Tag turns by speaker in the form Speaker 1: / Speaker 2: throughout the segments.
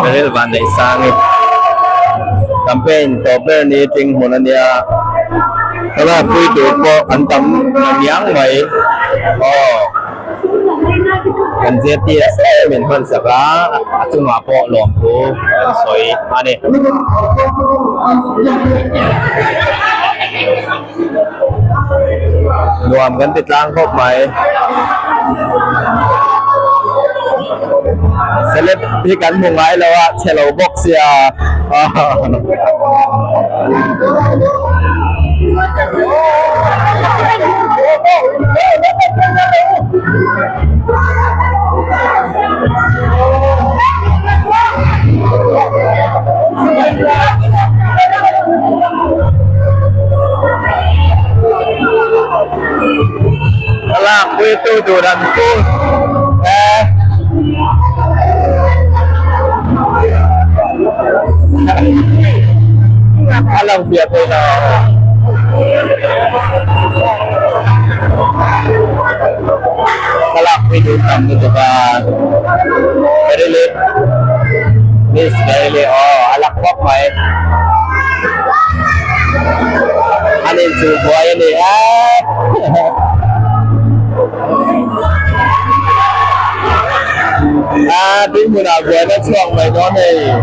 Speaker 1: Beril bandai sangit campaign toper ni ting monania kalau pui tu po antam yang mai kan jeti min pon saka atung apo lom tu soi aneรวมกันติดล้างครบไหมเซเลบพี่กันพงไว้แล้วว่าเชลโลบ็อกเซียล่างคุยตู้ดูดันตู้alam biar pula kalau video kami tu kan dari le ni dari le alak pop mai anin tu boy ni đi mua nào về nó chuông mày nó này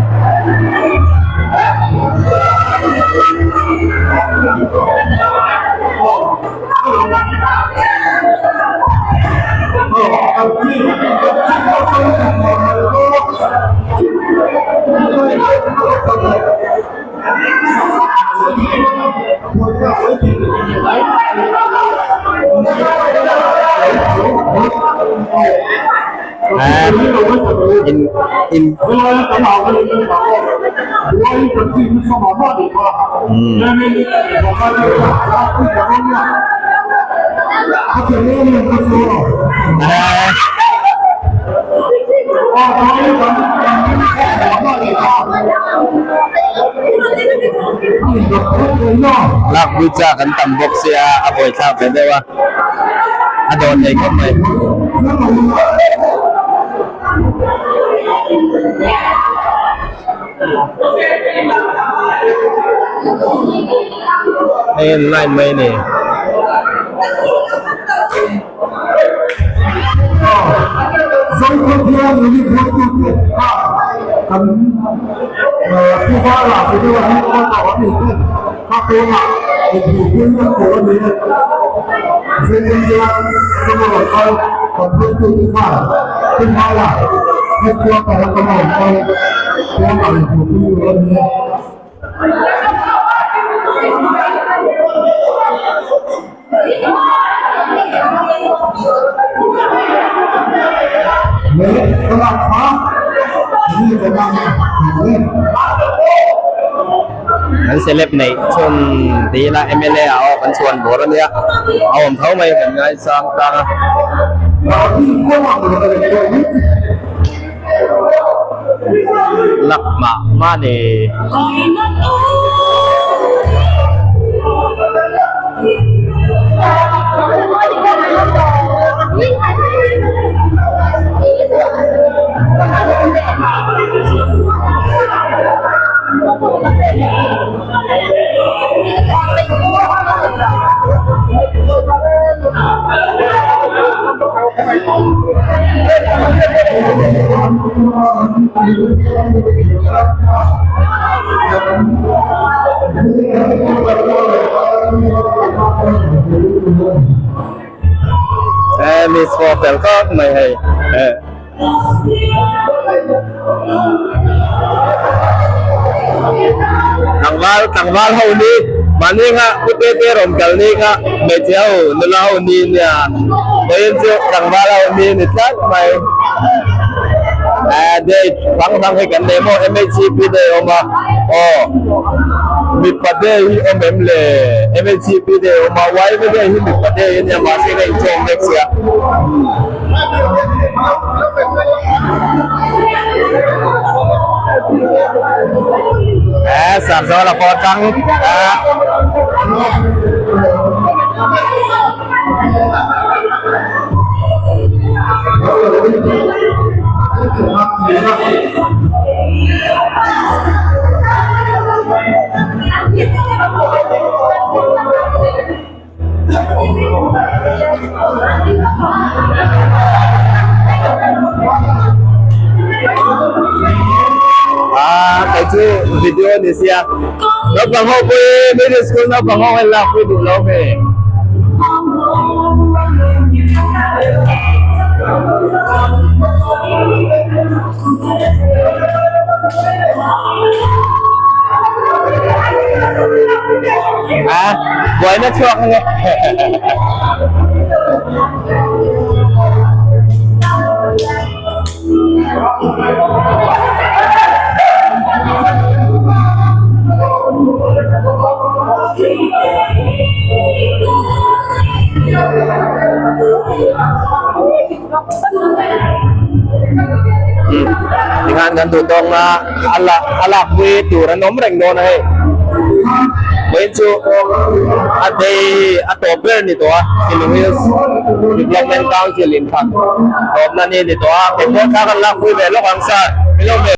Speaker 1: in lak bica kan tambok sia aboy sabe dewa adon ay kamay ayun line may ni
Speaker 2: ผู้ว่าหลักที่ว่าที่เขาต่อที่ขึ้นข้าตัวหลักถูกขึ้นก็ตัวนี้ซึ่งจริงๆตำรวจเขาขอบคุณทุกท่านที่มาหลักให้ตัวแต่ละตำรวจเขาตัวหลักถูกขึ้นตัวนี้เนี่ยตลาดฟ้านี่กำลัง
Speaker 1: อันเซเลบในชนดีละ MLA เอากันชวนบัวแล้วเนี่ยเอาผมเท่าไม่กันไงสร้างตังหลักมาเนี่ยมิสฟอร์เฟลก็ไม่ให้ทางบ้านเขานี่มันนี่ค่ะคุณเต้รำกันนี่ค่ะไม่เจ้านั่นเรานี่เนี่ยไม่เจ้าทางบ้านเรานี่นี่จัดไหมเด็กฟังให้กันเดโมMHPเดออกมามีประเดี๋ยวMHPเดออกมาไว้ไม่ได้ที่มีประเดี๋ยวเนี่ยมาสิ่งในช่วงเด็กเสียSarso la potang
Speaker 2: ครับดีครับ
Speaker 1: Kasi video ni siya. Napangaw po middle school na pangaw ang laki dulaw eh. Buhay na chuwak nga. Dengan kan tutong na alak wi turan nomreng no na Wencu October nito Siluhis Development Council in fact. Top na ni nito. Kaya mo kakalak wi belo kang sa